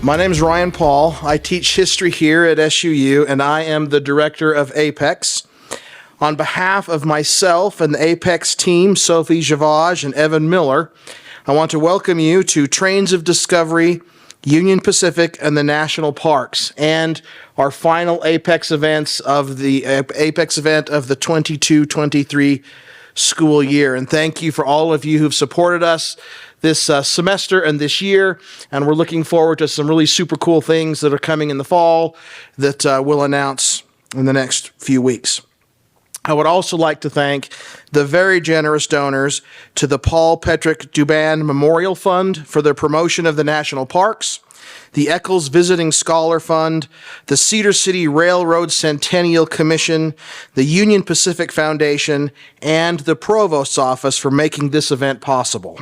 My name is Ryan Paul. I teach history here at SUU, and I am the director of A.P.E.X. On behalf of myself and the A.P.E.X team, Sophie Javage and Evan Miller, I want to welcome you to Trains of Discovery, Union Pacific, and the National Parks, and our final A.P.E.X events of the A.P.E.X event of the 22-23 school year. And thank you for all of you who've supported us this semester and this year, and we're looking forward to some really super cool things that are coming in the fall that we'll announce in the next few weeks. I would also like to thank the very generous donors to the Paul Patrick Dubin Memorial Fund for their promotion of the national parks, the Eccles Visiting Scholar Fund, the Cedar City Railroad Centennial Commission, the Union Pacific Foundation, and the Provost's Office for making this event possible.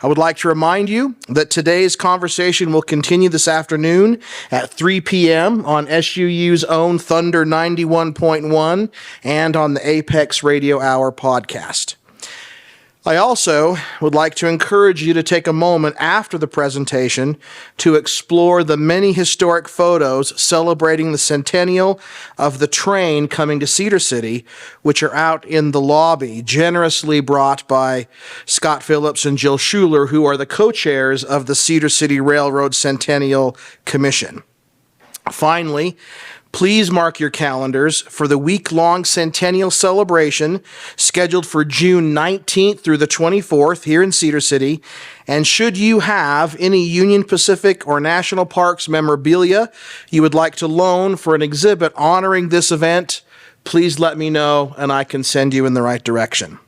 I would like to remind you that today's conversation will continue this afternoon at 3 p.m. on SUU's own Thunder 91.1 and on the A.P.E.X Radio Hour podcast. I also would like to encourage you to take a moment after the presentation to explore the many historic photos celebrating the centennial of the train coming to Cedar City, which are out in the lobby, generously brought by Scott Phillips and Jill Schuler, who are the co-chairs of the Cedar City Railroad Centennial Commission. Finally, please mark your calendars for the week-long centennial celebration scheduled for June 19th through the 24th here in Cedar City. And should you have any Union Pacific or National Parks memorabilia you would like to loan for an exhibit honoring this event, please let me know and I can send you in the right direction,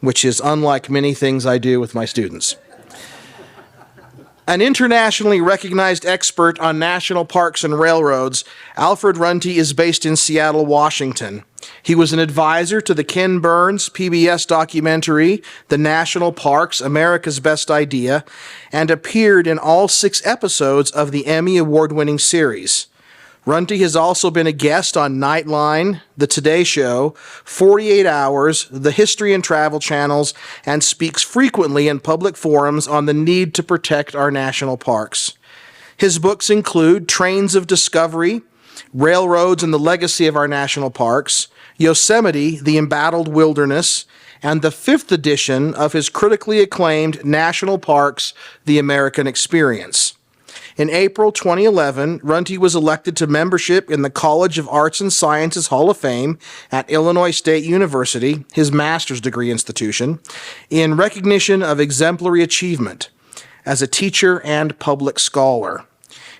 which is unlike many things I do with my students. An internationally recognized expert on national parks and railroads, Alfred Runte is based in Seattle, Washington. He was an advisor to the Ken Burns PBS documentary, The National Parks, America's Best Idea, and appeared in all 6 episodes of the Emmy Award-winning series. Runte has also been a guest on Nightline, The Today Show, 48 Hours, the History and Travel channels, and speaks frequently in public forums on the need to protect our national parks. His books include Trains of Discovery, Railroads and the Legacy of Our National Parks, Yosemite, The Embattled Wilderness, and the 5th edition of his critically acclaimed National Parks, The American Experience. In April 2011, Runte was elected to membership in the College of Arts and Sciences Hall of Fame at Illinois State University, his master's degree institution, in recognition of exemplary achievement as a teacher and public scholar.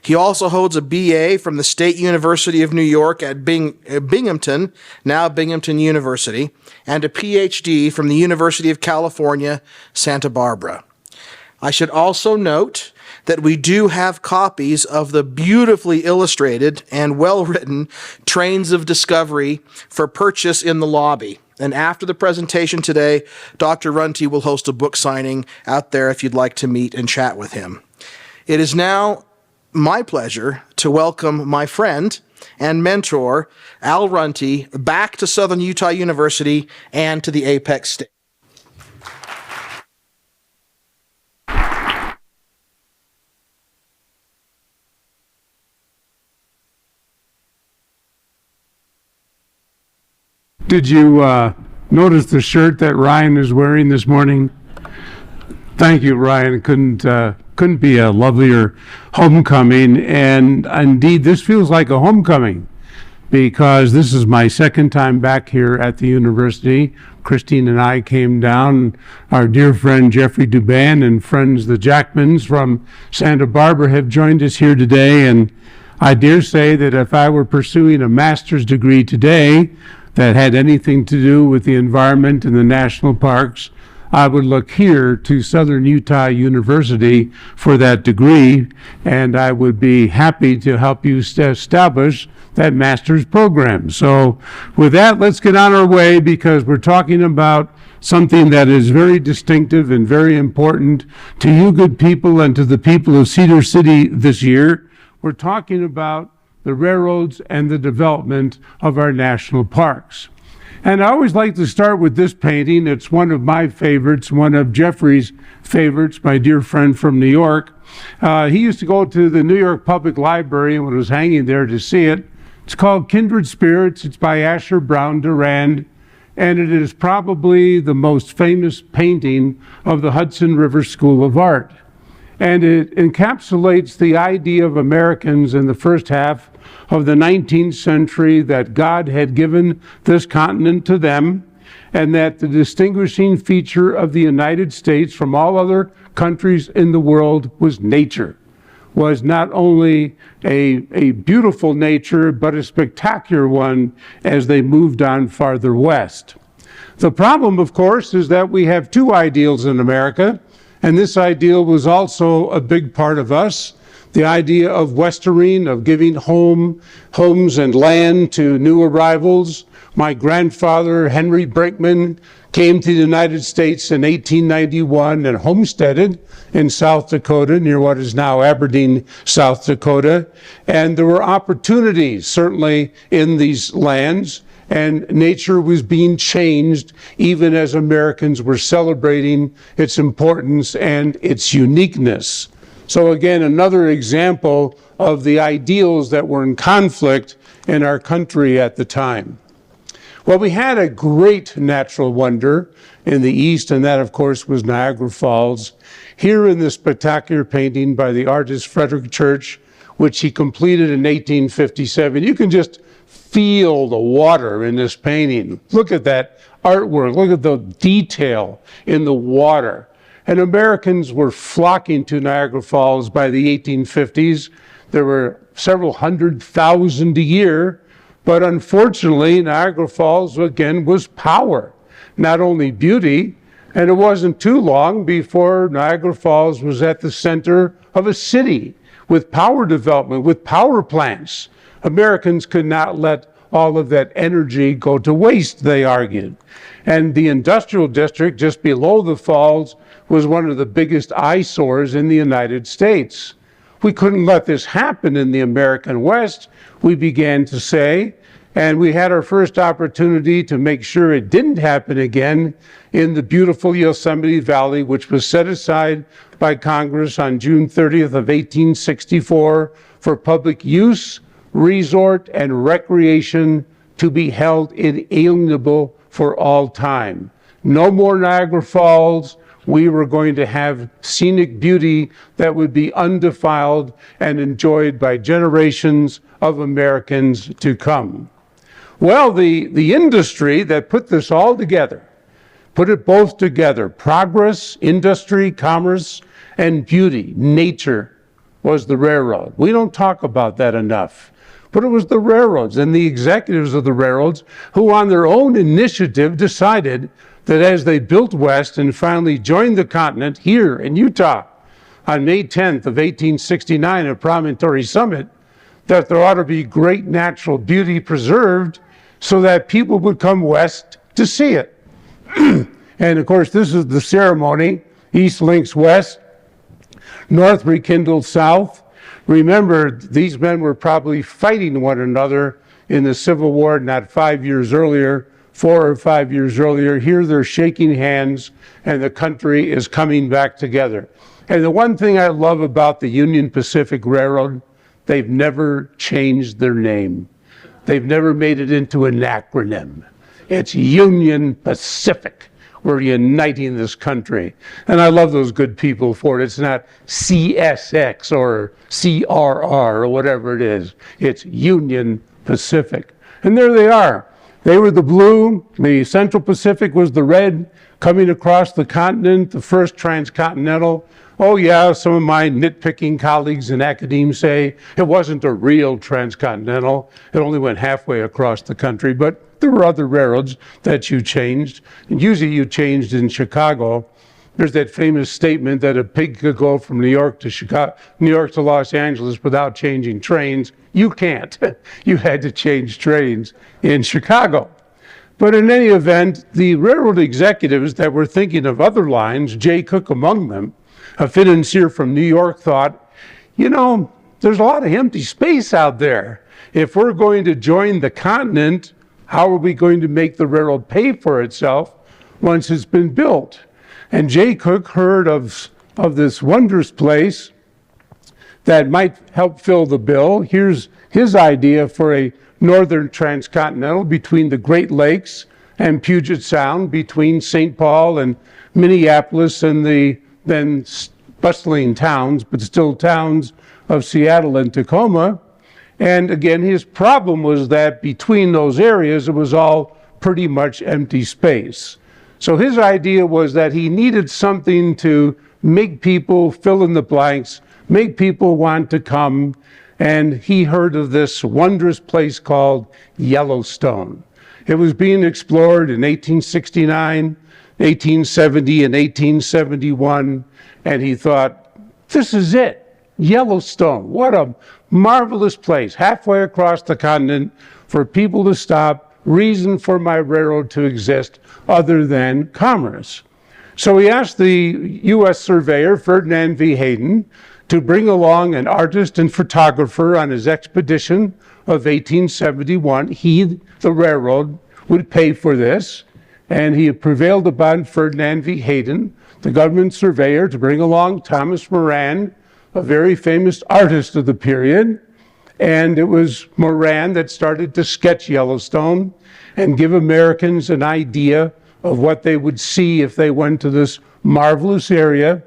He also holds a BA from the State University of New York at Binghamton, now Binghamton University, and a PhD from the University of California, Santa Barbara. I should also note that we do have copies of the beautifully illustrated and well-written Trains of Discovery for purchase in the lobby. And after the presentation today, Dr. Runte will host a book signing out there if you'd like to meet and chat with him. It is now my pleasure to welcome my friend and mentor, Al Runte, back to Southern Utah University and to the A.P.E.X stage. Did you notice the shirt that Ryan is wearing this morning? Thank you, Ryan. Couldn't be a lovelier homecoming, and indeed this feels like a homecoming because this is my second time back here at the university. Christine and I came down. Our dear friend Jeffrey Dubin and friends the Jackmans from Santa Barbara have joined us here today, and I dare say that if I were pursuing a master's degree today that had anything to do with the environment and the national parks, I would look here to Southern Utah University for that degree, and I would be happy to help you establish that master's program. So with that, let's get on our way, because we're talking about something that is very distinctive and very important to you good people and to the people of Cedar City this year. We're talking about the railroads and the development of our national parks. And I always like to start with this painting. It's one of my favorites, one of Jeffrey's favorites, my dear friend from New York. He used to go to the New York Public Library and was hanging there to see it. It's called Kindred Spirits. It's by Asher Brown Durand, and it is probably the most famous painting of the Hudson River School of Art. And it encapsulates the idea of Americans in the first half of the 19th century, that God had given this continent to them, and that the distinguishing feature of the United States from all other countries in the world was nature. Was not only a beautiful nature, but a spectacular one as they moved on farther west. The problem, of course, is that we have two ideals in America, and this ideal was also a big part of us. The idea of westering, of giving homes and land to new arrivals. My grandfather, Henry Brinkman, came to the United States in 1891 and homesteaded in South Dakota, near what is now Aberdeen, South Dakota. And there were opportunities, certainly, in these lands, and nature was being changed even as Americans were celebrating its importance and its uniqueness. So again, another example of the ideals that were in conflict in our country at the time. Well, we had a great natural wonder in the East, and that, of course, was Niagara Falls. Here in this spectacular painting by the artist Frederick Church, which he completed in 1857, you can just feel the water in this painting. Look at that artwork. Look at the detail in the water. And Americans were flocking to Niagara Falls by the 1850s. There were several 100,000 a year, but unfortunately, Niagara Falls, again, was power, not only beauty, and it wasn't too long before Niagara Falls was at the center of a city with power development, with power plants. Americans could not let all of that energy go to waste, they argued. And the industrial district just below the falls was one of the biggest eyesores in the United States. We couldn't let this happen in the American West, we began to say, and we had our first opportunity to make sure it didn't happen again in the beautiful Yosemite Valley, which was set aside by Congress on June 30th of 1864 for public use, resort, and recreation to be held inalienable for all time. No more Niagara Falls. We were going to have scenic beauty that would be undefiled and enjoyed by generations of Americans to come. Well, the industry that put this all together, put it both together, progress, industry, commerce, and beauty, nature, was the railroad. We don't talk about that enough. But it was the railroads and the executives of the railroads who, on their own initiative, decided that as they built west and finally joined the continent here in Utah on May 10th of 1869 at Promontory Summit, that there ought to be great natural beauty preserved so that people would come west to see it. And of course, this is the ceremony. East links west, north rekindled south. Remember, these men were probably fighting one another in the Civil War not 5 years earlier, 4 or 5 years earlier. Here they're shaking hands and the country is coming back together. And the one thing I love about the Union Pacific Railroad, they've never changed their name. They've never made it into an acronym. It's Union Pacific. We're uniting this country. And I love those good people for it. It's not CSX or CRR or whatever it is. It's Union Pacific. And there they are. They were the blue. The Central Pacific was the red, coming across the continent, the first transcontinental. Oh yeah, some of my nitpicking colleagues in academia say it wasn't a real transcontinental. It only went halfway across the country, but There were other railroads that you changed, and usually you changed in Chicago. There's that famous statement that a pig could go from New York to Los Angeles without changing trains. You can't. You had to change trains in Chicago. But in any event, the railroad executives that were thinking of other lines, Jay Cooke among them, a financier from New York, thought, you know, there's a lot of empty space out there. If we're going to join the continent, how are we going to make the railroad pay for itself once it's been built? And Jay Cooke heard of this wondrous place that might help fill the bill. Here's his idea for a northern transcontinental between the Great Lakes and Puget Sound, between St. Paul and Minneapolis and the then bustling towns, but still towns of Seattle and Tacoma. And again, his problem was that between those areas, it was all pretty much empty space. So his idea was that he needed something to make people fill in the blanks, make people want to come, and he heard of this wondrous place called Yellowstone. It was being explored in 1869, 1870, and 1871, and he thought, this is it, Yellowstone. What a marvelous place, halfway across the continent for people to stop, reason for my railroad to exist other than commerce. So he asked the U.S. surveyor, Ferdinand V. Hayden, to bring along an artist and photographer on his expedition of 1871. He, the railroad, would pay for this, and he prevailed upon Ferdinand V. Hayden, the government surveyor, to bring along Thomas Moran, a very famous artist of the period. And it was Moran that started to sketch Yellowstone and give Americans an idea of what they would see if they went to this marvelous area.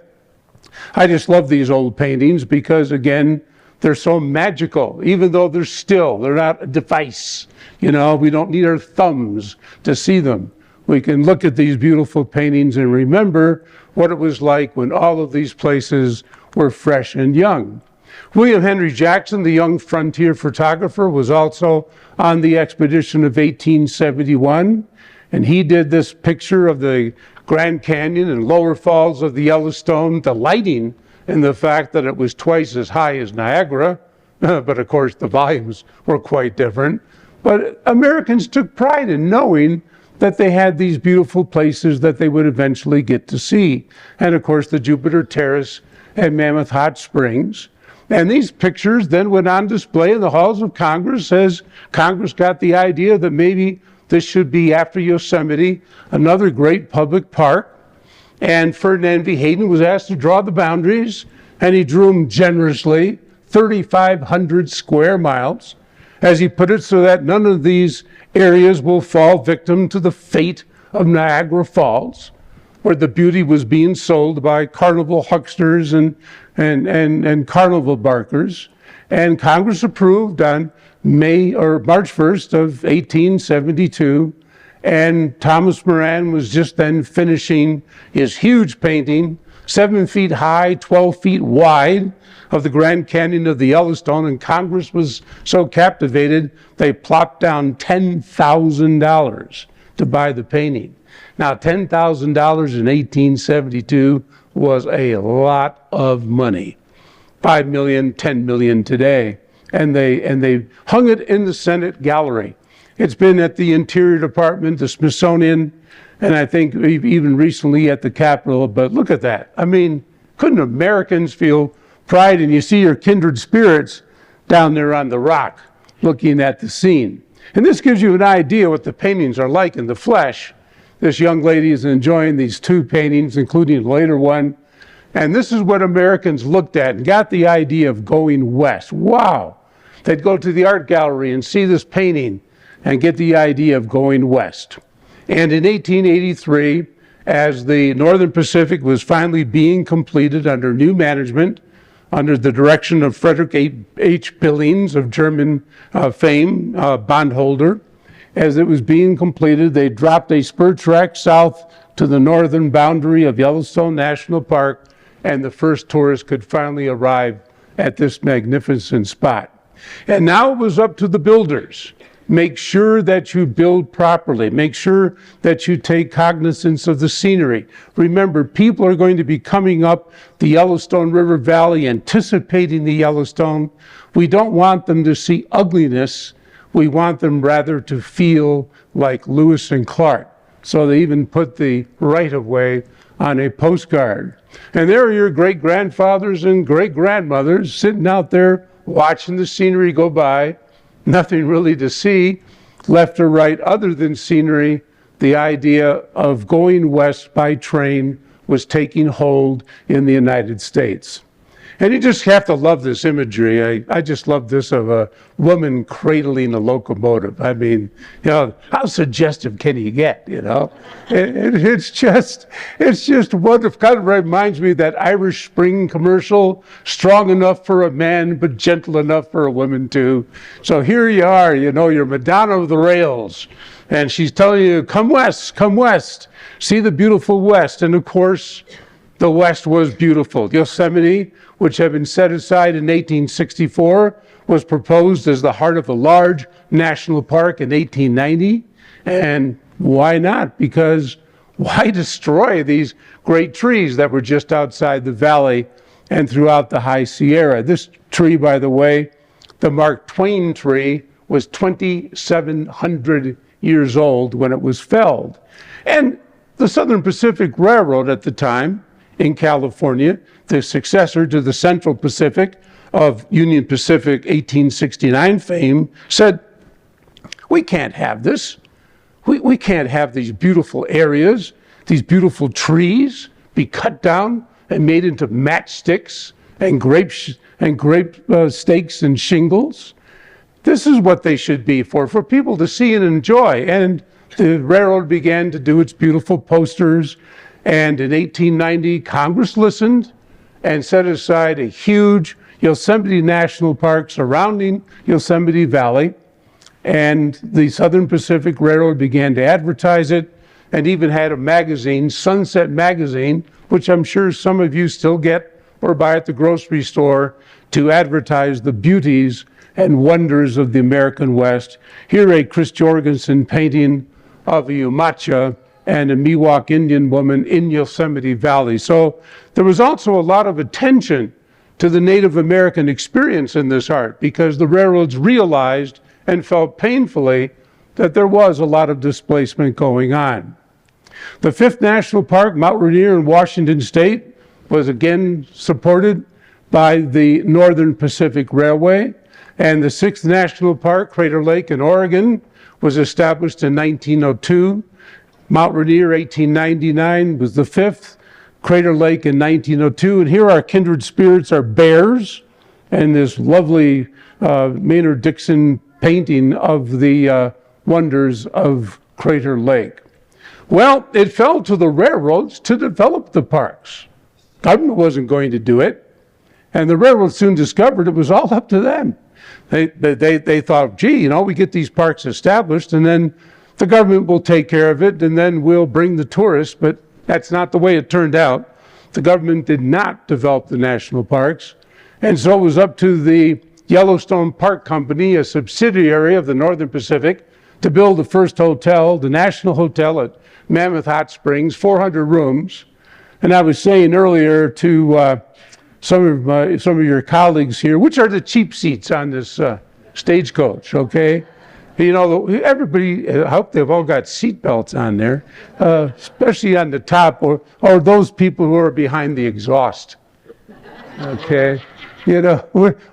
I just love these old paintings because, again, they're so magical, even though they're still, they're not a device. You know, we don't need our thumbs to see them. We can look at these beautiful paintings and remember what it was like when all of these places were fresh and young. William Henry Jackson, the young frontier photographer, was also on the expedition of 1871, and he did this picture of the Grand Canyon and lower falls of the Yellowstone, delighting in the fact that it was twice as high as Niagara, but of course the volumes were quite different. But Americans took pride in knowing that they had these beautiful places that they would eventually get to see. And of course the Jupiter Terrace and Mammoth Hot Springs. And these pictures then went on display in the halls of Congress as Congress got the idea that maybe this should be, after Yosemite, another great public park. And Ferdinand V. Hayden was asked to draw the boundaries, and he drew them generously, 3,500 square miles, as he put it, so that none of these areas will fall victim to the fate of Niagara Falls, where the beauty was being sold by carnival hucksters and carnival barkers. And Congress approved on March 1st of 1872, and Thomas Moran was just then finishing his huge painting, 7 feet high, 12 feet wide, of the Grand Canyon of the Yellowstone, and Congress was so captivated, they plopped down $10,000 to buy the painting. Now, $10,000 in 1872 was a lot of money. 5 million, 10 million today. And they hung it in the Senate gallery. It's been at the Interior Department, the Smithsonian, and I think even recently at the Capitol. But look at that. I mean, couldn't Americans feel pride? And you see your kindred spirits down there on the rock looking at the scene. And this gives you an idea what the paintings are like in the flesh. This young lady is enjoying these 2 paintings, including a later one. And this is what Americans looked at and got the idea of going west. Wow. They'd go to the art gallery and see this painting and get the idea of going west. And in 1883, as the Northern Pacific was finally being completed under new management, under the direction of Frederick H. Billings of German fame, bondholder, as it was being completed, they dropped a spur track south to the northern boundary of Yellowstone National Park, and the first tourists could finally arrive at this magnificent spot. And now it was up to the builders make sure that you build properly. Make sure that you take cognizance of the scenery. Remember, people are going to be coming up the Yellowstone River Valley, anticipating the Yellowstone. We don't want them to see ugliness. We want them rather to feel like Lewis and Clark. So they even put the right-of-way on a postcard. And there are your great-grandfathers and great-grandmothers sitting out there watching the scenery go by. Nothing really to see, left or right, other than scenery. The idea of going west by train was taking hold in the United States. And you just have to love this imagery. I just love this of a woman cradling a locomotive. I mean, how suggestive can you get, It's just wonderful. Kind of reminds me of that Irish Spring commercial, strong enough for a man, but gentle enough for a woman too. So here you are, you're Madonna of the rails. And she's telling you, come west, see the beautiful west. And of course, the west was beautiful. Yosemite, which had been set aside in 1864, was proposed as the heart of a large national park in 1890. And why not? Because why destroy these great trees that were just outside the valley and throughout the High Sierra? This tree, by the way, the Mark Twain tree, was 2,700 years old when it was felled. And the Southern Pacific Railroad at the time, in California, the successor to the Central Pacific of Union Pacific 1869 fame, said, we can't have this. We can't have these beautiful areas, these beautiful trees be cut down and made into matchsticks and grape stakes and shingles. This is what they should be for people to see and enjoy. And the railroad began to do its beautiful posters. And in 1890, Congress listened and set aside a huge Yosemite National Park surrounding Yosemite Valley. And the Southern Pacific Railroad began to advertise it and even had a magazine, Sunset Magazine, which I'm sure some of you still get or buy at the grocery store, to advertise the beauties and wonders of the American West. Here, a Chris Jorgensen painting of a Umacha and a Miwok Indian woman in Yosemite Valley. So there was also a lot of attention to the Native American experience in this art, because the railroads realized and felt painfully that there was a lot of displacement going on. The 5th National Park, Mount Rainier in Washington State, was again supported by the Northern Pacific Railway. And the 6th National Park, Crater Lake in Oregon, was established in 1902. Mount Rainier, 1899, was the 5th. Crater Lake in 1902. And here our kindred spirits are bears, and this lovely Maynard Dixon painting of the wonders of Crater Lake. Well, it fell to the railroads to develop the parks. Government wasn't going to do it. And the railroads soon discovered it was all up to them. They thought, gee, we get these parks established, and then the government will take care of it, and then we'll bring the tourists. But that's not the way it turned out. The government did not develop the national parks. And so it was up to the Yellowstone Park Company, a subsidiary of the Northern Pacific, to build the first hotel, the National Hotel at Mammoth Hot Springs, 400 rooms. And I was saying earlier to some of your colleagues here, which are the cheap seats on this stagecoach, okay? Everybody, I hope they've all got seat belts on there, especially on the top, or those people who are behind the exhaust, okay?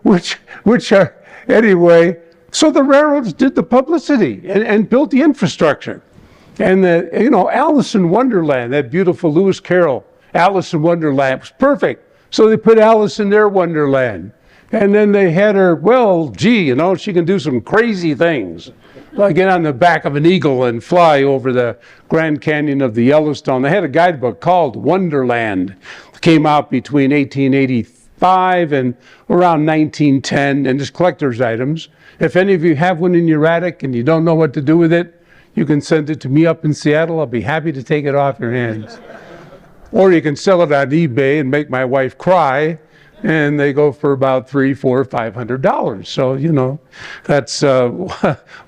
Which are, anyway. So the railroads did the publicity and built the infrastructure. And Alice in Wonderland, that beautiful Lewis Carroll, Alice in Wonderland, was perfect. So they put Alice in their Wonderland. And then they had her, she can do some crazy things, like get on the back of an eagle and fly over the Grand Canyon of the Yellowstone. They had a guidebook called Wonderland. It came out between 1885 and around 1910, and just collector's items. If any of you have one in your attic and you don't know what to do with it, you can send it to me up in Seattle. I'll be happy to take it off your hands. Or you can sell it on eBay and make my wife cry and they go for about $300, $400, $500. So, that's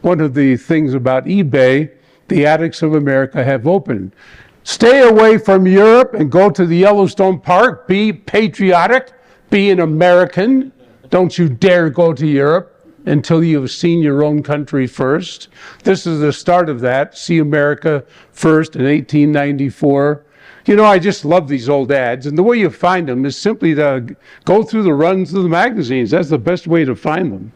one of the things about eBay the addicts of America have opened. Stay away from Europe and go to the Yellowstone Park. Be patriotic. Be an American. Don't you dare go to Europe until you've seen your own country first. This is the start of that. See America first in 1894. I just love these old ads. And the way you find them is simply to go through the runs of the magazines. That's the best way to find them.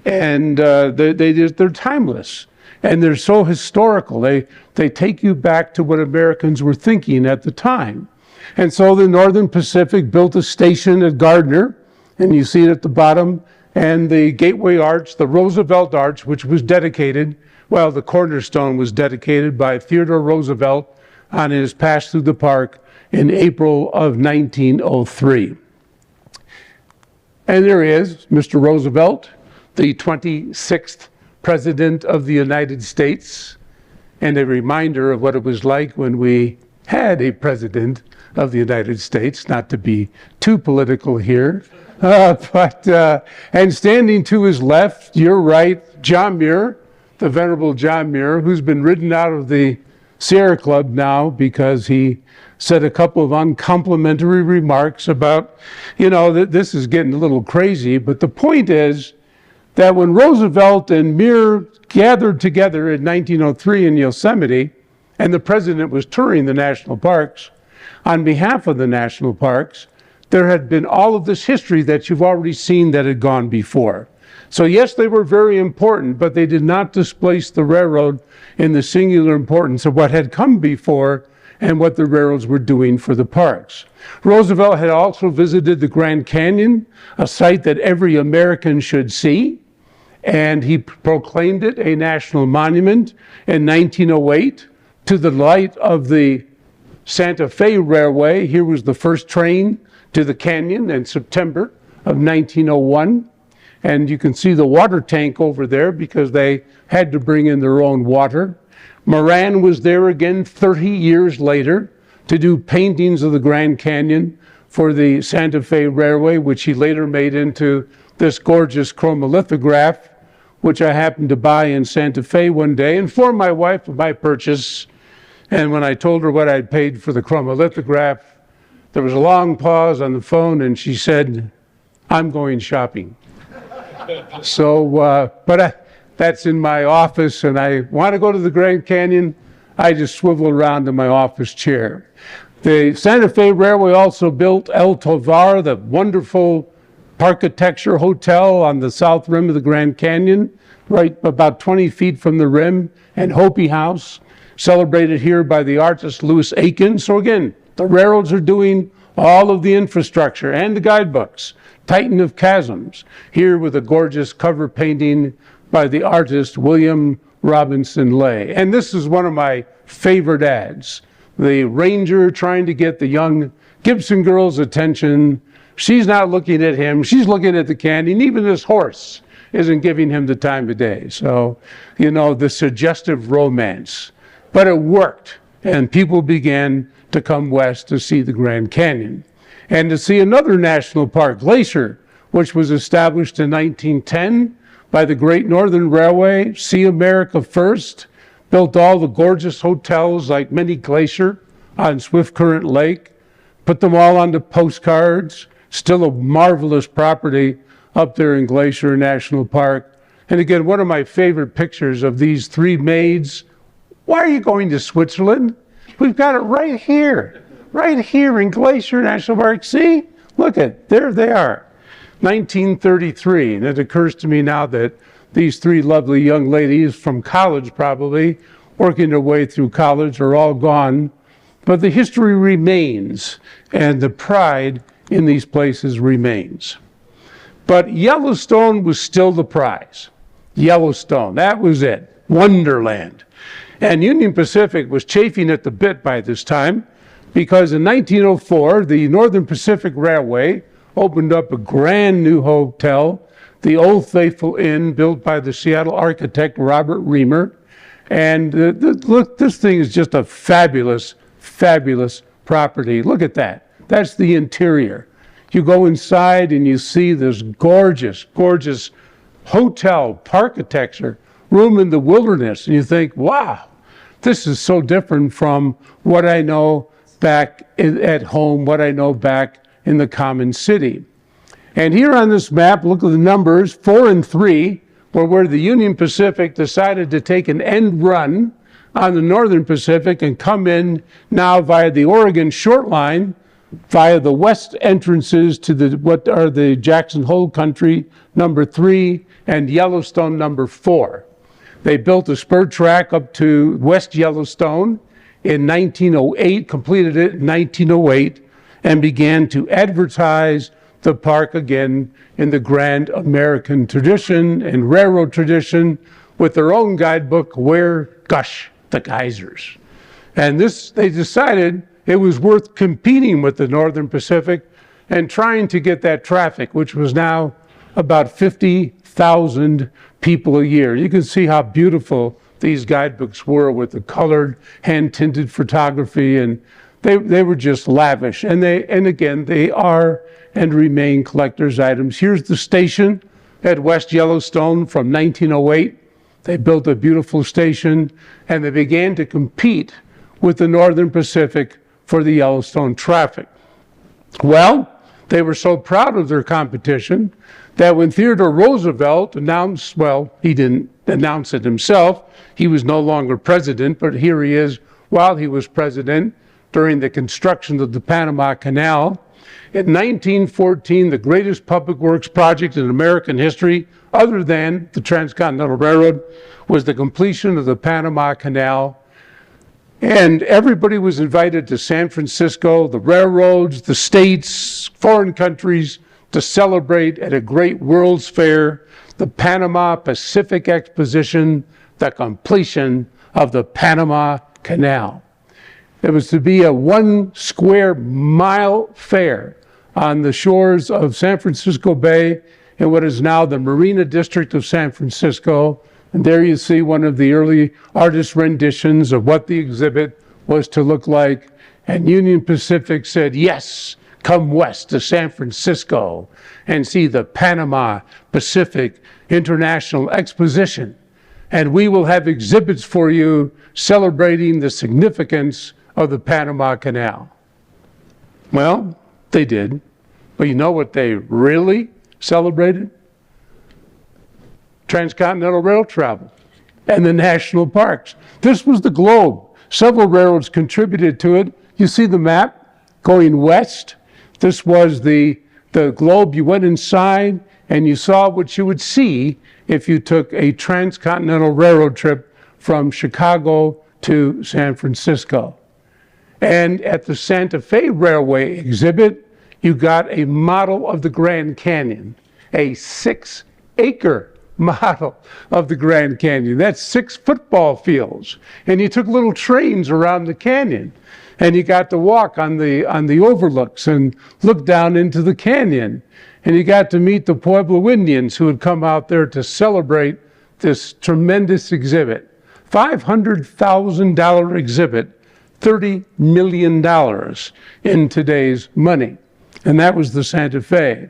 And they're timeless. And they're so historical. They take you back to what Americans were thinking at the time. And so the Northern Pacific built a station at Gardner, and you see it at the bottom, and the Gateway Arch, the Roosevelt Arch, which was dedicated, the cornerstone was dedicated by Theodore Roosevelt on his pass through the park in April of 1903. And there he is, Mr. Roosevelt, the 26th President of the United States, and a reminder of what it was like when we had a President of the United States, not to be too political here, and standing to his left, your right, John Muir, the Venerable John Muir, who's been ridden out of the Sierra Club now because he said a couple of uncomplimentary remarks about, that this is getting a little crazy, but the point is, that when Roosevelt and Muir gathered together in 1903 in Yosemite, and the president was touring the national parks, on behalf of the national parks, there had been all of this history that you've already seen that had gone before. So yes, they were very important, but they did not displace the railroad in the singular importance of what had come before and what the railroads were doing for the parks. Roosevelt had also visited the Grand Canyon, a site that every American should see, and he proclaimed it a national monument in 1908 to the light of the Santa Fe Railway. Here was the first train to the canyon in September of 1901. And you can see the water tank over there because they had to bring in their own water. Moran was there again 30 years later to do paintings of the Grand Canyon for the Santa Fe Railway, which he later made into this gorgeous chromolithograph, which I happened to buy in Santa Fe one day, and for my wife, my purchase. And when I told her what I'd paid for the chromolithograph, there was a long pause on the phone, and she said, "I'm going shopping." So, that's in my office, and I want to go to the Grand Canyon. I just swivel around in my office chair. The Santa Fe Railway also built El Tovar, the wonderful architecture hotel on the south rim of the Grand Canyon, right about 20 feet from the rim, and Hopi House, celebrated here by the artist Louis Aiken. So again, the railroads are doing all of the infrastructure and the guidebooks. Titan of Chasms, here with a gorgeous cover painting by the artist William Robinson Lay. And this is one of my favorite ads. The ranger trying to get the young Gibson girl's attention. She's not looking at him, she's looking at the canyon. Even this horse isn't giving him the time of day. So, the suggestive romance. But it worked, and people began to come west to see the Grand Canyon. And to see another national park, Glacier, which was established in 1910 by the Great Northern Railway, See America First, built all the gorgeous hotels like Mini Glacier on Swift Current Lake, put them all onto postcards, still a marvelous property up there in Glacier National Park. And again, one of my favorite pictures of these three maids. Why are you going to Switzerland? We've got it right here in Glacier National Park. See? Look at, there they are. 1933, and it occurs to me now that these three lovely young ladies from college probably, working their way through college, are all gone. But the history remains, and the pride in these places remains. But Yellowstone was still the prize. Yellowstone, that was it. Wonderland. And Union Pacific was chafing at the bit by this time, because in 1904, the Northern Pacific Railway opened up a brand new hotel, the Old Faithful Inn, built by the Seattle architect Robert Reamer. And look, this thing is just a fabulous, fabulous property. Look at that. That's the interior. You go inside and you see this gorgeous, gorgeous hotel architecture, room in the wilderness, and you think, wow, this is so different from what I know back at home, what I know back in the common city. And here on this map, look at the numbers, 4 and 3, where the Union Pacific decided to take an end run on the Northern Pacific and come in now via the Oregon Short Line, via the west entrances to what are the Jackson Hole Country, number 3, and Yellowstone, number 4. They built a spur track up to West Yellowstone in 1908, completed it in 1908, and began to advertise the park again in the grand American tradition and railroad tradition with their own guidebook, Where Gush the Geysers. And this, they decided it was worth competing with the Northern Pacific and trying to get that traffic, which was now about 50,000 people a year. You can see how beautiful these guidebooks were with the colored, hand-tinted photography, and they were just lavish. And again, they are and remain collector's items. Here's the station at West Yellowstone from 1908. They built a beautiful station, and they began to compete with the Northern Pacific for the Yellowstone traffic. Well, they were so proud of their competition that when Theodore Roosevelt announced, well, he didn't announce it himself, he was no longer president, but here he is while he was president during the construction of the Panama Canal. In 1914, the greatest public works project in American history, other than the Transcontinental Railroad, was the completion of the Panama Canal. And everybody was invited to San Francisco, the railroads, the states, foreign countries, to celebrate at a great World's Fair the Panama Pacific Exposition, the completion of the Panama Canal. It was to be a 1 square mile fair on the shores of San Francisco Bay in what is now the Marina District of San Francisco. And there you see one of the early artist renditions of what the exhibit was to look like. And Union Pacific said, yes, come west to San Francisco and see the Panama Pacific International Exposition. And we will have exhibits for you celebrating the significance of the Panama Canal. Well, they did. But you know what they really celebrated? Transcontinental rail travel and the national parks. This was the globe. Several railroads contributed to it. You see the map going west. This was the globe. You went inside and you saw what you would see if you took a transcontinental railroad trip from Chicago to San Francisco. And at the Santa Fe Railway exhibit, you got a model of the Grand Canyon, a 6-acre model of the Grand Canyon. That's 6 football fields. And you took little trains around the canyon, and you got to walk on the overlooks and look down into the canyon. And you got to meet the Pueblo Indians who had come out there to celebrate this tremendous exhibit. $500,000 exhibit, $30 million in today's money. And that was the Santa Fe.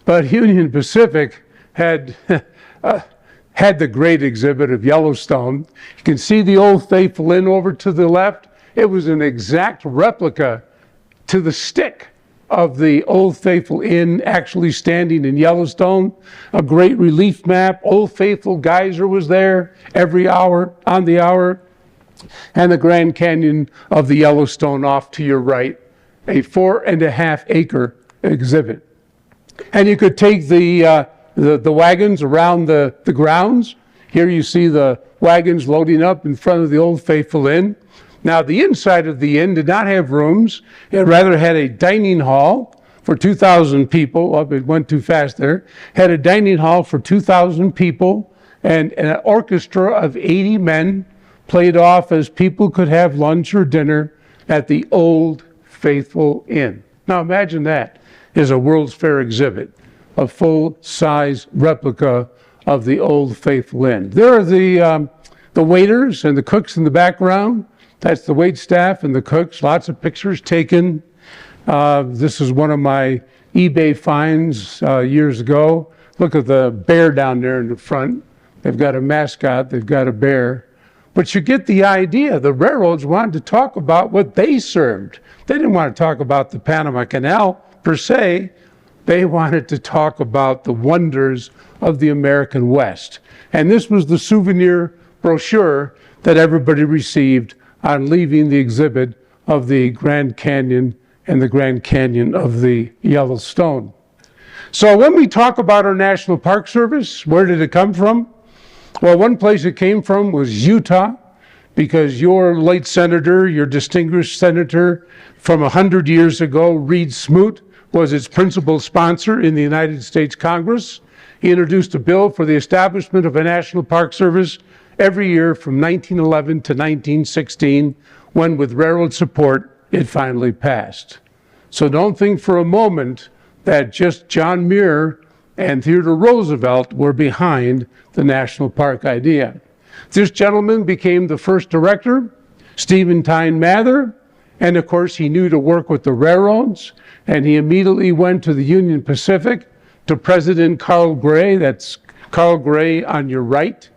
But Union Pacific had had the great exhibit of Yellowstone. You can see the Old Faithful Inn over to the left. It was an exact replica to the stick of the Old Faithful Inn actually standing in Yellowstone. A great relief map. Old Faithful Geyser was there every hour, on the hour. And the Grand Canyon of the Yellowstone off to your right, a 4.5-acre exhibit. And you could take the wagons around the grounds. Here you see the wagons loading up in front of the Old Faithful Inn. Now, the inside of the inn did not have rooms. It rather had a dining hall for 2,000 people. Oh, it went too fast there. Had a dining hall for 2,000 people, and an orchestra of 80 men played off as people could have lunch or dinner at the Old Faithful Inn. Now, imagine that is a World's Fair exhibit, a full-size replica of the Old Faithful Inn. There are the waiters and the cooks in the background. That's the wait staff and the cooks. Lots of pictures taken. This is one of my eBay finds years ago. Look at the bear down there in the front. They've got a mascot, they've got a bear. But you get the idea. The railroads wanted to talk about what they served. They didn't want to talk about the Panama Canal per se. They wanted to talk about the wonders of the American West. And this was the souvenir brochure that everybody received on leaving the exhibit of the Grand Canyon and the Grand Canyon of the Yellowstone. So when we talk about our National Park Service, where did it come from? Well, one place it came from was Utah, because your late senator, your distinguished senator from 100 years ago, Reed Smoot, was its principal sponsor in the United States Congress. He introduced a bill for the establishment of a National Park Service every year from 1911 to 1916, when with railroad support, it finally passed. So don't think for a moment that just John Muir and Theodore Roosevelt were behind the national park idea. This gentleman became the first director, Stephen Tyne Mather, and of course he knew to work with the railroads, and he immediately went to the Union Pacific, to President Carl Gray, that's Carl Gray on your right,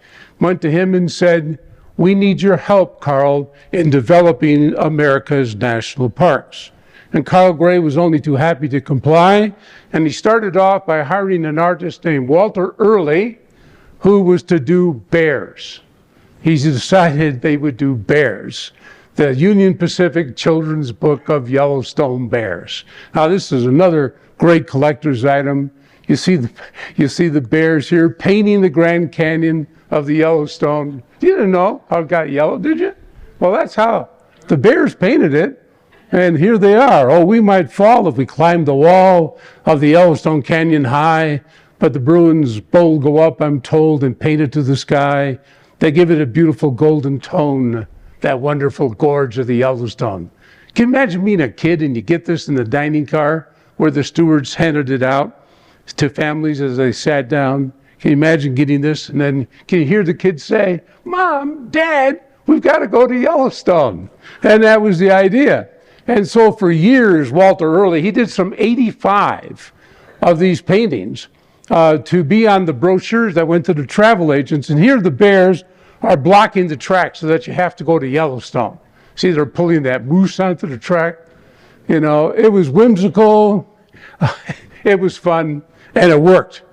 went to him and said, "We need your help, Carl, in developing America's national parks." And Carl Gray was only too happy to comply, and he started off by hiring an artist named Walter Early, who was to do bears. He decided they would do bears, the Union Pacific Children's Book of Yellowstone Bears. Now this is another great collector's item. You see the bears here painting the Grand Canyon of the Yellowstone. You didn't know how it got yellow, did you? Well, that's how the bears painted it. And here they are. Oh, we might fall if we climb the wall of the Yellowstone Canyon high, but the Bruins bowl go up, I'm told, and paint it to the sky. They give it a beautiful golden tone, that wonderful gorge of the Yellowstone. Can you imagine being a kid and you get this in the dining car where the stewards handed it out to families as they sat down? Can you imagine getting this? And then can you hear the kids say, "Mom, Dad, we've got to go to Yellowstone." And that was the idea. And so for years, Walter Early, he did some 85 of these paintings to be on the brochures that went to the travel agents. And here the bears are blocking the track so that you have to go to Yellowstone. See, they're pulling that moose onto the track. You know, it was whimsical, it was fun, and it worked.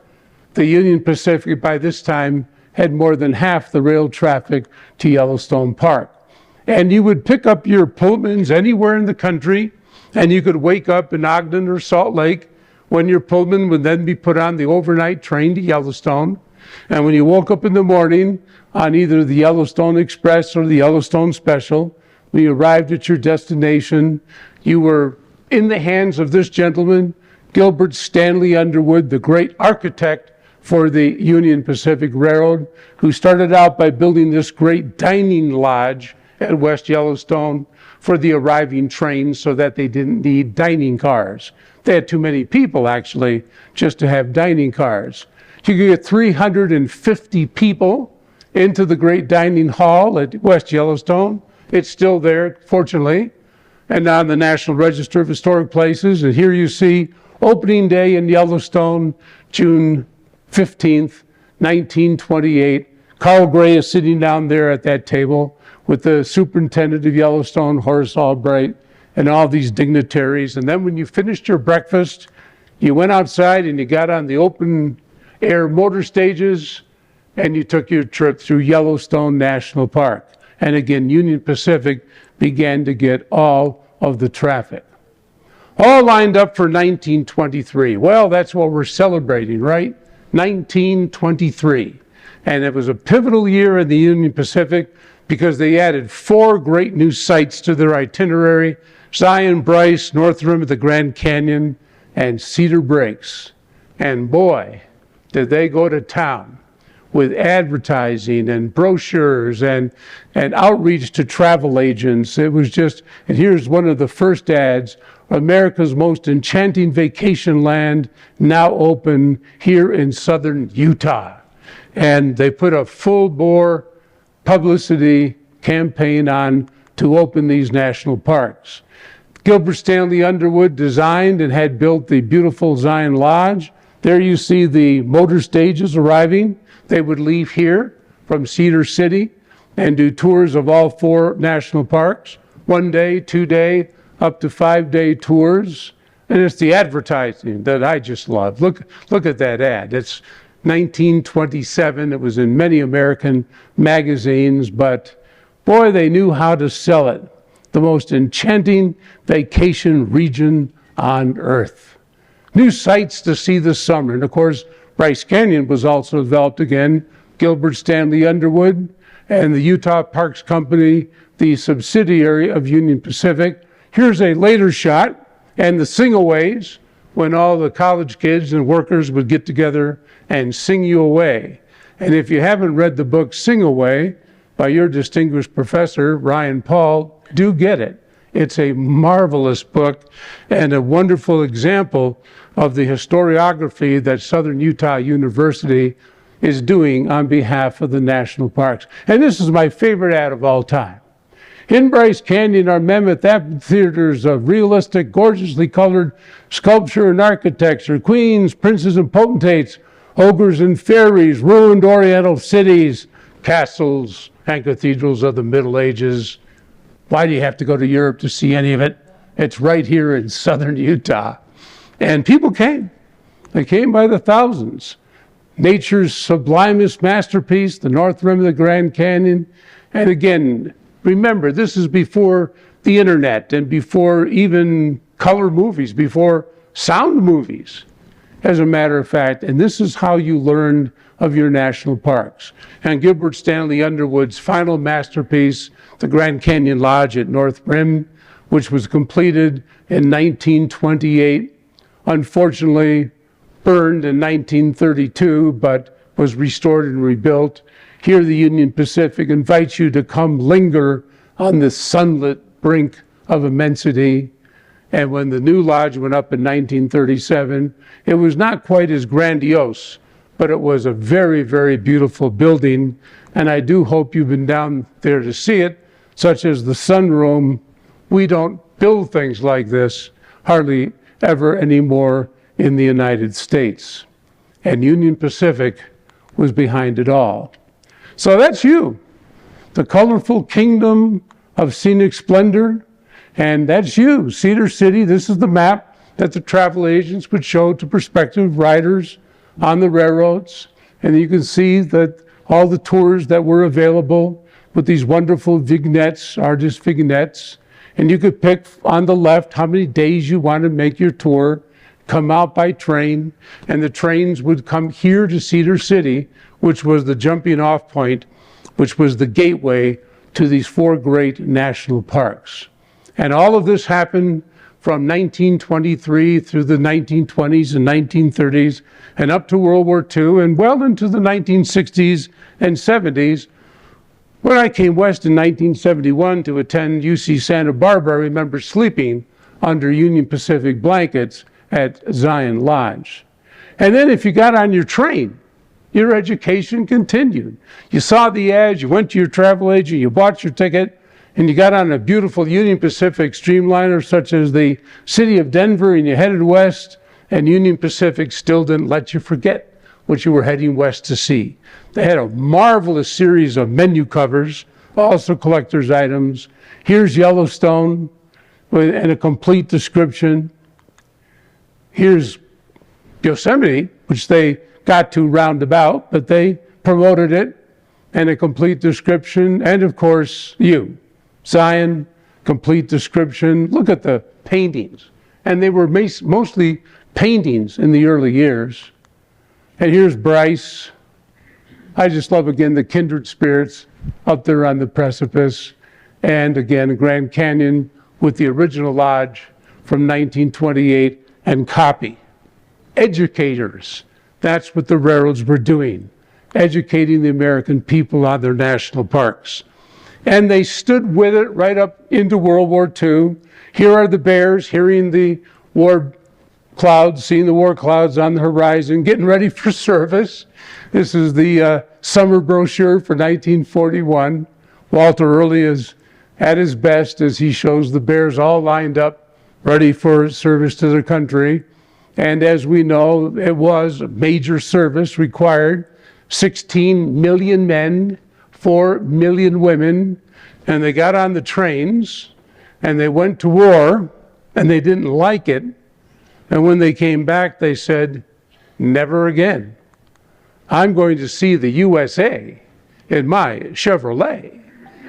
The Union Pacific by this time had more than half the rail traffic to Yellowstone Park. And you would pick up your Pullmans anywhere in the country, and you could wake up in Ogden or Salt Lake when your Pullman would then be put on the overnight train to Yellowstone. And when you woke up in the morning on either the Yellowstone Express or the Yellowstone Special, when you arrived at your destination, you were in the hands of this gentleman, Gilbert Stanley Underwood, the great architect for the Union Pacific Railroad, who started out by building this great dining lodge at West Yellowstone for the arriving trains so that they didn't need dining cars. They had too many people, actually, just to have dining cars. You could get 350 people into the great dining hall at West Yellowstone. It's still there, fortunately, and on the National Register of Historic Places. And here you see opening day in Yellowstone, June 15th, 1928. Carl Gray is sitting down there at that table with the superintendent of Yellowstone, Horace Albright, and all these dignitaries. And then when you finished your breakfast, you went outside and you got on the open air motor stages and you took your trip through Yellowstone National Park. And again, Union Pacific began to get all of the traffic. All lined up for 1923. Well, that's what we're celebrating, right? 1923. And it was a pivotal year in the Union Pacific because they added 4 great new sites to their itinerary: Zion Bryce, North Rim of the Grand Canyon, and Cedar Breaks. And boy, did they go to town with advertising and brochures and outreach to travel agents. It was just, and here's one of the first ads: America's most enchanting vacation land now open here in southern Utah. And they put a full-bore publicity campaign on to open these national parks. Gilbert Stanley Underwood designed and had built the beautiful Zion Lodge. There you see the motor stages arriving. They would leave here from Cedar City and do tours of all 4 national parks, 1-day, 2-day, up to 5-day tours. And it's the advertising that I just love. Look at that ad. It's 1927. It was in many American magazines, but boy, they knew how to sell it. The most enchanting vacation region on earth. New sights to see this summer. And of course, Bryce Canyon was also developed again. Gilbert Stanley Underwood and the Utah Parks Company, the subsidiary of Union Pacific. Here's a later shot, and the sing-aways, when all the college kids and workers would get together and sing you away. And if you haven't read the book Sing Away by your distinguished professor, Ryan Paul, do get it. It's a marvelous book and a wonderful example of the historiography that Southern Utah University is doing on behalf of the national parks. And this is my favorite ad of all time. In Bryce Canyon are mammoth amphitheaters of realistic, gorgeously colored sculpture and architecture, queens, princes, and potentates, ogres and fairies, ruined oriental cities, castles and cathedrals of the Middle Ages. Why do you have to go to Europe to see any of it? It's right here in southern Utah. And people came. They came by the thousands. Nature's sublimest masterpiece, the North Rim of the Grand Canyon. And again, remember, this is before the internet and before even color movies, before sound movies, as a matter of fact. And this is how you learned of your national parks. And Gilbert Stanley Underwood's final masterpiece, the Grand Canyon Lodge at North Rim, which was completed in 1928, unfortunately burned in 1932, but was restored and rebuilt. Here, the Union Pacific invites you to come linger on this sunlit brink of immensity. And when the new lodge went up in 1937, it was not quite as grandiose, but it was a very, very beautiful building. And I do hope you've been down there to see it, such as the sunroom. We don't build things like this hardly ever anymore in the United States. And Union Pacific was behind it all. So that's you, the colorful kingdom of scenic splendor. And that's you, Cedar City. This is the map that the travel agents would show to prospective riders on the railroads. And you can see that all the tours that were available with these wonderful vignettes, artist vignettes. And you could pick on the left how many days you want to make your tour, come out by train, and the trains would come here to Cedar City, which was the jumping off point, which was the gateway to these 4 great national parks. And all of this happened from 1923 through the 1920s and 1930s and up to World War II and well into the 1960s and 70s. When I came west in 1971 to attend UC Santa Barbara, I remember sleeping under Union Pacific blankets at Zion Lodge. And then if you got on your train, your education continued. You saw the ads, you went to your travel agent, you bought your ticket, and you got on a beautiful Union Pacific streamliner such as the city of Denver, and you headed west, and Union Pacific still didn't let you forget what you were heading west to see. They had a marvelous series of menu covers, also collector's items. Here's Yellowstone and a complete description. Here's Yosemite, which they got to roundabout, but they promoted it, and a complete description. And of course, you, Zion, complete description. Look at the paintings. And they were mostly paintings in the early years. And here's Bryce. I just love, again, the kindred spirits up there on the precipice. And again, Grand Canyon with the original lodge from 1928 and copy. Educators. That's what the railroads were doing, educating the American people on their national parks. And they stood with it right up into World War II. Here are the bears hearing the war clouds, seeing the war clouds on the horizon, getting ready for service. This is the summer brochure for 1941. Walter Early is at his best as he shows the bears all lined up ready for service to the country. And as we know, it was a major service, required 16 million men, 4 million women, and they got on the trains and they went to war and they didn't like it. And when they came back, they said, never again. I'm going to see the USA in my Chevrolet.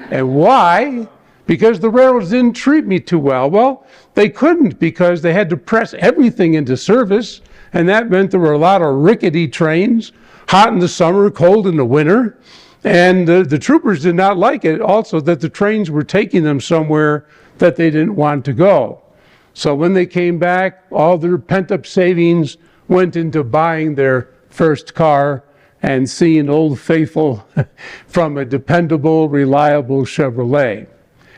And why? Because the railroads didn't treat me too well. Well, they couldn't, because they had to press everything into service, and that meant there were a lot of rickety trains, hot in the summer, cold in the winter, and the troopers did not like it also that the trains were taking them somewhere that they didn't want to go. So when they came back, all their pent-up savings went into buying their first car and seeing Old Faithful from a dependable, reliable Chevrolet.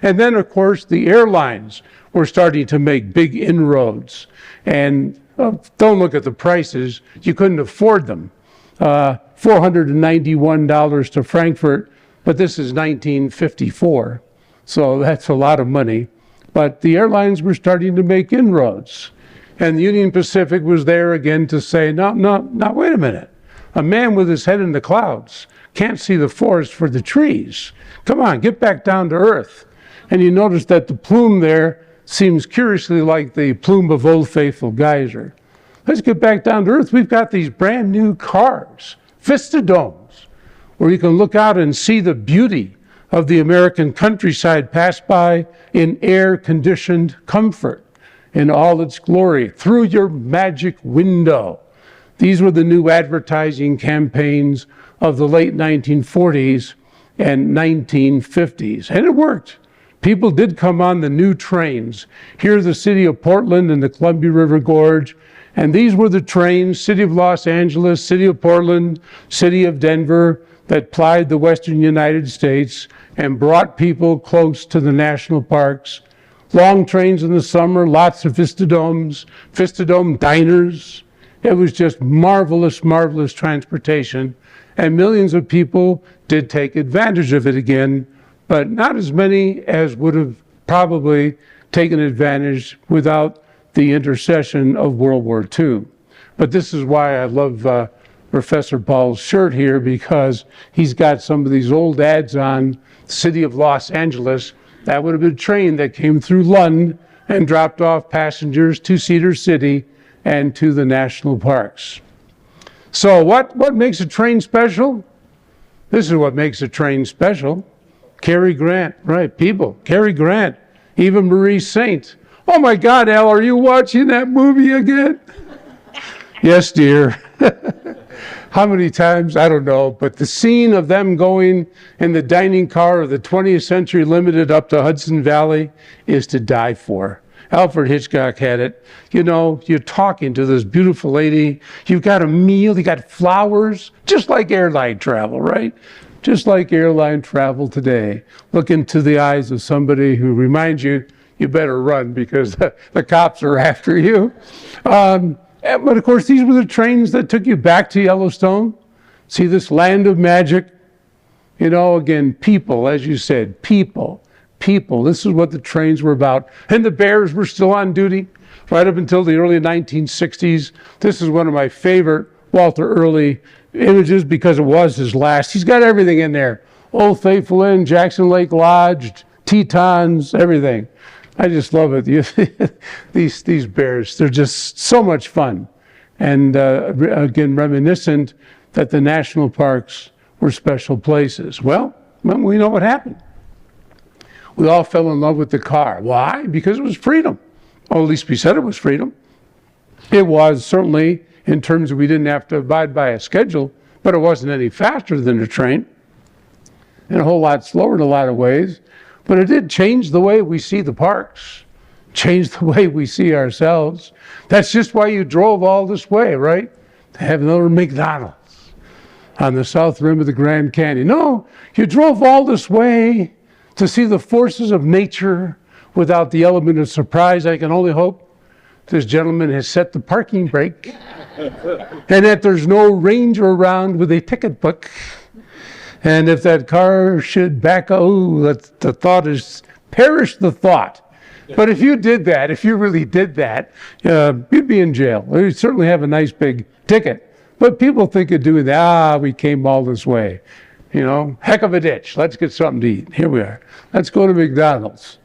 And then, of course, the airlines were starting to make big inroads. And don't look at the prices. You couldn't afford them. $491 to Frankfurt, but this is 1954. So that's a lot of money. But the airlines were starting to make inroads. And the Union Pacific was there again to say, no, wait a minute. A man with his head in the clouds can't see the forest for the trees. Come on, get back down to earth. And you notice that the plume there seems curiously like the plume of Old Faithful Geyser. Let's get back down to earth. We've got these brand new cars, Vistadomes, where you can look out and see the beauty of the American countryside pass by in air-conditioned comfort in all its glory through your magic window. These were the new advertising campaigns of the late 1940s and 1950s, and it worked. People did come on the new trains. Here, the city of Portland and the Columbia River Gorge, and these were the trains, city of Los Angeles, city of Portland, city of Denver, that plied the western United States and brought people close to the national parks. Long trains in the summer, lots of Vistadomes, Vistadome diners. It was just marvelous, marvelous transportation. And millions of people did take advantage of it again, but not as many as would have probably taken advantage without the intercession of World War II. But this is why I love Professor Paul's shirt here, because he's got some of these old ads on the city of Los Angeles. That would have been a train that came through London and dropped off passengers to Cedar City and to the national parks. So what makes a train special? This is what makes a train special. Cary Grant, right, people, Cary Grant, even Marie Saint. Oh my God, Al, are you watching that movie again? Yes, dear. How many times? I don't know. But the scene of them going in the dining car of the 20th Century Limited up to Hudson Valley is to die for. Alfred Hitchcock had it. You know, you're talking to this beautiful lady. You've got a meal. You got flowers, just like airline travel, right? Just like airline travel today. Look into the eyes of somebody who reminds you, you better run because the cops are after you. But of course, these were the trains that took you back to Yellowstone. See this land of magic? You know, again, people, as you said, people. This is what the trains were about. And the Bears were still on duty right up until the early 1960s. This is one of my favorite Walter Early images because it was his last. He's got everything in there. Old Faithful Inn, Jackson Lake Lodge, Tetons, everything. I just love it. These bears, they're just so much fun. And again, reminiscent that the national parks were special places. Well, we know what happened. We all fell in love with the car. Why? Because it was freedom. Or at least we said it was freedom. It was certainly in terms of we didn't have to abide by a schedule, but it wasn't any faster than a train and a whole lot slower in a lot of ways. But it did change the way we see the parks, change the way we see ourselves. That's just why you drove all this way, right? To have another McDonald's on the south rim of the Grand Canyon. No, you drove all this way to see the forces of nature without the element of surprise. I can only hope this gentleman has set the parking brake and that there's no ranger around with a ticket book. And if that car should back, the thought is, perish the thought But if you did that, if you really did that, you'd be in jail. You'd certainly have a nice big ticket. But people think of doing that, we came all this way. Heck of a ditch. Let's get something to eat. Here we are. Let's go to McDonald's.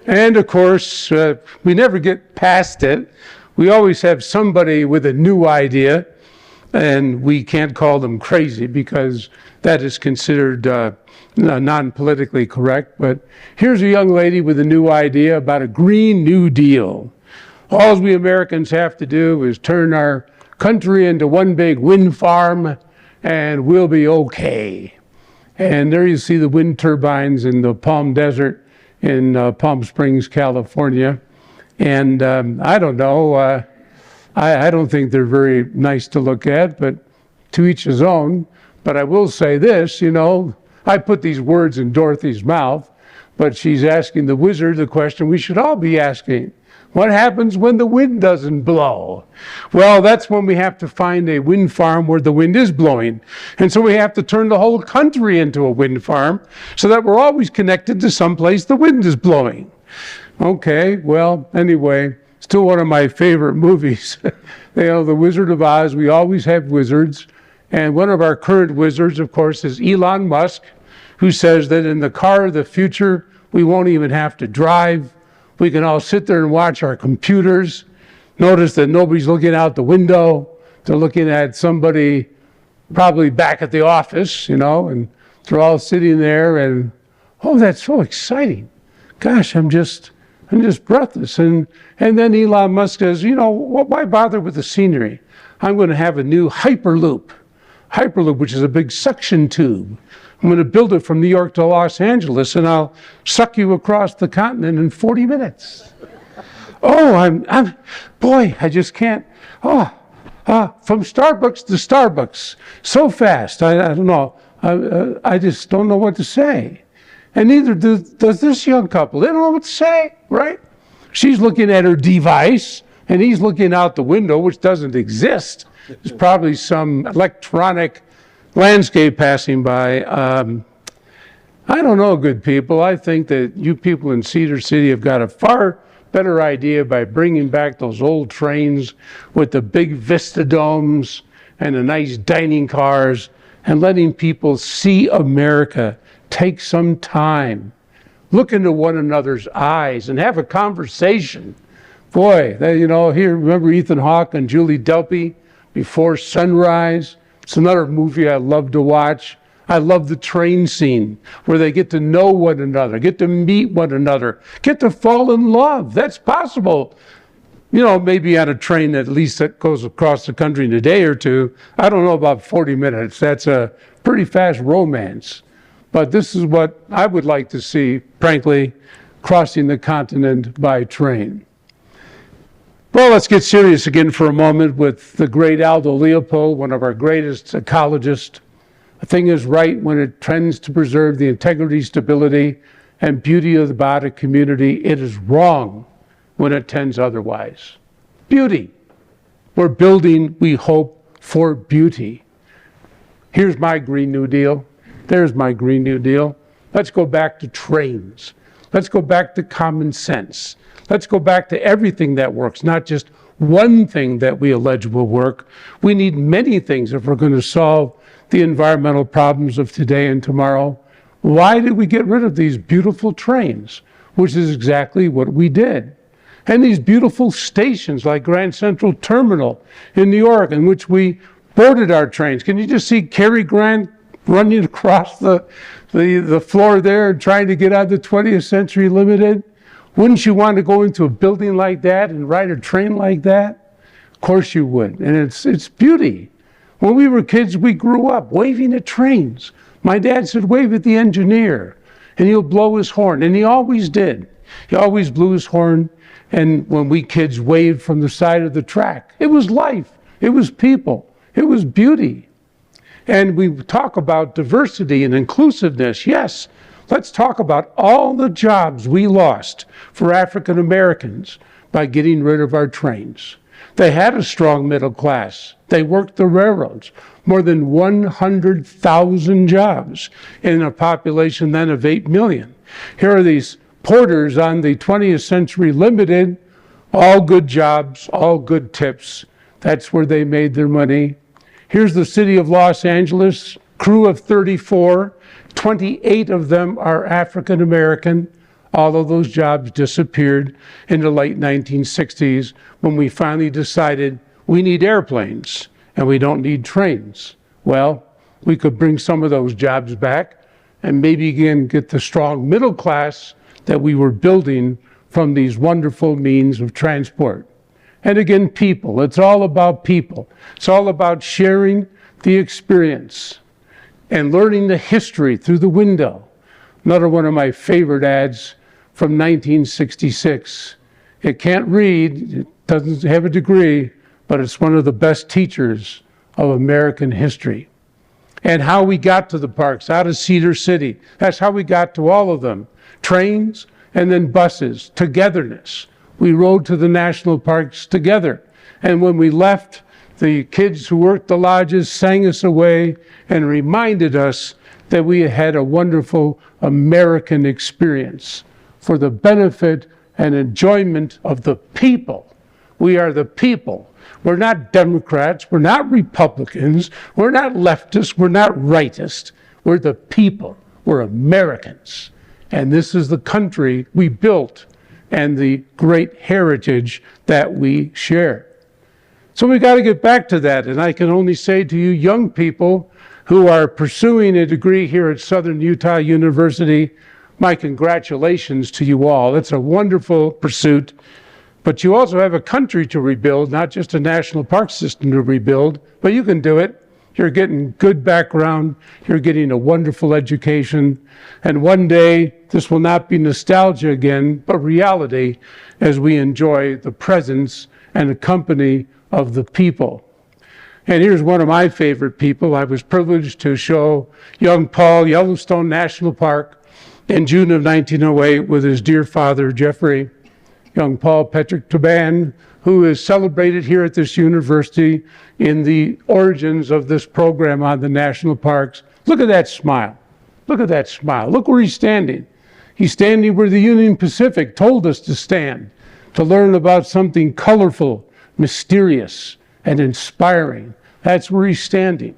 And of course, we never get past it. We always have somebody with a new idea, and we can't call them crazy because that is considered non-politically correct. But here's a young lady with a new idea about a Green New Deal. All we Americans have to do is turn our country into one big wind farm, and we'll be okay. And there you see the wind turbines in the Palm Desert in Palm Springs, California. And I don't know, I don't think they're very nice to look at, but to each his own. But I will say this, I put these words in Dorothy's mouth, but she's asking the wizard the question we should all be asking. What happens when the wind doesn't blow? Well, that's when we have to find a wind farm where the wind is blowing. And so we have to turn the whole country into a wind farm so that we're always connected to someplace the wind is blowing. Okay, well, anyway, still one of my favorite movies. The Wizard of Oz, we always have wizards. And one of our current wizards, of course, is Elon Musk, who says that in the car of the future, we won't even have to drive. We can all sit there and watch our computers. Notice that nobody's looking out the window. They're looking at somebody probably back at the office, and they're all sitting there and, oh, that's so exciting. Gosh, I'm just breathless. And then Elon Musk says, why bother with the scenery? I'm going to have a new Hyperloop, which is a big suction tube. I'm going to build it from New York to Los Angeles, and I'll suck you across the continent in 40 minutes. Oh, I just can't. From Starbucks to Starbucks, so fast. I don't know. I just don't know what to say. And neither does this young couple. They don't know what to say, right? She's looking at her device, and he's looking out the window, which doesn't exist. There's probably some electronic landscape passing by. I don't know, good people. I think that you people in Cedar City have got a far better idea by bringing back those old trains with the big vista domes and the nice dining cars and letting people see America. Take some time, look into one another's eyes and have a conversation. Boy, here, remember Ethan Hawke and Julie Delpy, Before Sunrise? It's another movie I love to watch. I love the train scene where they get to know one another, get to meet one another, get to fall in love. That's possible. Maybe on a train at least that goes across the country in a day or two. I don't know about 40 minutes. That's a pretty fast romance. But this is what I would like to see, frankly, crossing the continent by train. Well, let's get serious again for a moment with the great Aldo Leopold, one of our greatest ecologists. A thing is right when it tends to preserve the integrity, stability, and beauty of the biotic community. It is wrong when it tends otherwise. Beauty. We're building, we hope, for beauty. Here's my Green New Deal. There's my Green New Deal. Let's go back to trains. Let's go back to common sense. Let's go back to everything that works, not just one thing that we allege will work. We need many things if we're going to solve the environmental problems of today and tomorrow. Why did we get rid of these beautiful trains? Which is exactly what we did. And these beautiful stations like Grand Central Terminal in New York, in which we boarded our trains. Can you just see Cary Grant running across the floor there and trying to get on the 20th Century Limited? Wouldn't you want to go into a building like that and ride a train like that? Of course you would. And it's beauty. When we were kids, we grew up waving at trains. My dad said, wave at the engineer, and he'll blow his horn. And he always did. He always blew his horn. And when we kids waved from the side of the track, it was life. It was people. It was beauty. And we talk about diversity and inclusiveness. Yes, let's talk about all the jobs we lost for African Americans by getting rid of our trains. They had a strong middle class. They worked the railroads. More than 100,000 jobs in a population then of 8 million. Here are these reporters on the 20th Century Limited, all good jobs, all good tips. That's where they made their money. Here's the city of Los Angeles, crew of 34, 28 of them are African American. All of those jobs disappeared in the late 1960s when we finally decided we need airplanes and we don't need trains. Well, we could bring some of those jobs back and maybe again get the strong middle class that we were building from these wonderful means of transport. And again, people. It's all about people. It's all about sharing the experience and learning the history through the window. Another one of my favorite ads from 1966. It can't read, it doesn't have a degree, but it's one of the best teachers of American history. And how we got to the parks, out of Cedar City. That's how we got to all of them. Trains and then buses, togetherness. We rode to the national parks together. And when we left, the kids who worked the lodges sang us away and reminded us that we had a wonderful American experience for the benefit and enjoyment of the people. We are the people. We're not Democrats. We're not Republicans. We're not leftists. We're not rightists. We're the people. We're Americans. And this is the country we built and the great heritage that we share. So we got to get back to that. And I can only say to you young people who are pursuing a degree here at Southern Utah University, my congratulations to you all. It's a wonderful pursuit. But you also have a country to rebuild, not just a national park system to rebuild, but you can do it. You're getting good background. You're getting a wonderful education. And one day, this will not be nostalgia again, but reality as we enjoy the presence and the company of the people. And here's one of my favorite people. I was privileged to show young Paul Yellowstone National Park in June of 1908 with his dear father, Jeffrey. Young Paul Patrick Taban, who is celebrated here at this university in the origins of this program on the national parks. Look at that smile. Look at that smile. Look where he's standing. He's standing where the Union Pacific told us to stand, to learn about something colorful, mysterious, and inspiring. That's where he's standing.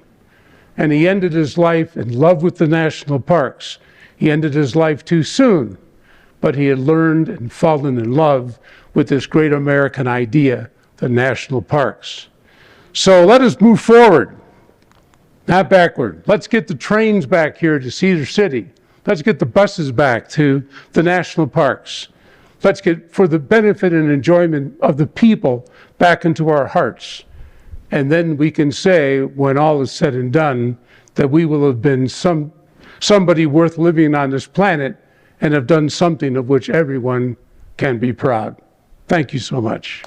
And he ended his life in love with the national parks. He ended his life too soon, but he had learned and fallen in love with this great American idea, the national parks. So let us move forward, not backward. Let's get the trains back here to Cedar City. Let's get the buses back to the national parks. Let's get, for the benefit and enjoyment of the people, back into our hearts. And then we can say, when all is said and done, that we will have been somebody worth living on this planet and have done something of which everyone can be proud. Thank you so much.